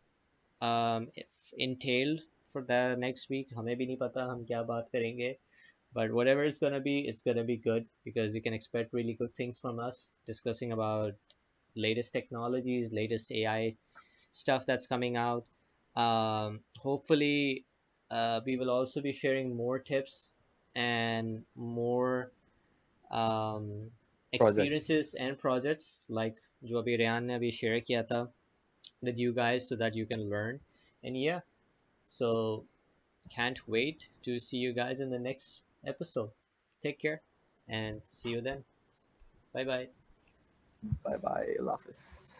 entailed for the next week. हमें भी नहीं पता हम क्या बात करेंगे. But whatever it's gonna be good because you can expect really good things from us discussing about latest technologies, latest AI stuff that's coming out. Hopefully, we will also be sharing more tips and more um, Projects. experiences and projects like जो अभी रेहान ने अभी share किया था with you guys so that you can learn. And yeah, so can't wait to see you guys in the next episode. Take care and see you then. Bye bye. Bye bye. Allah Hafiz.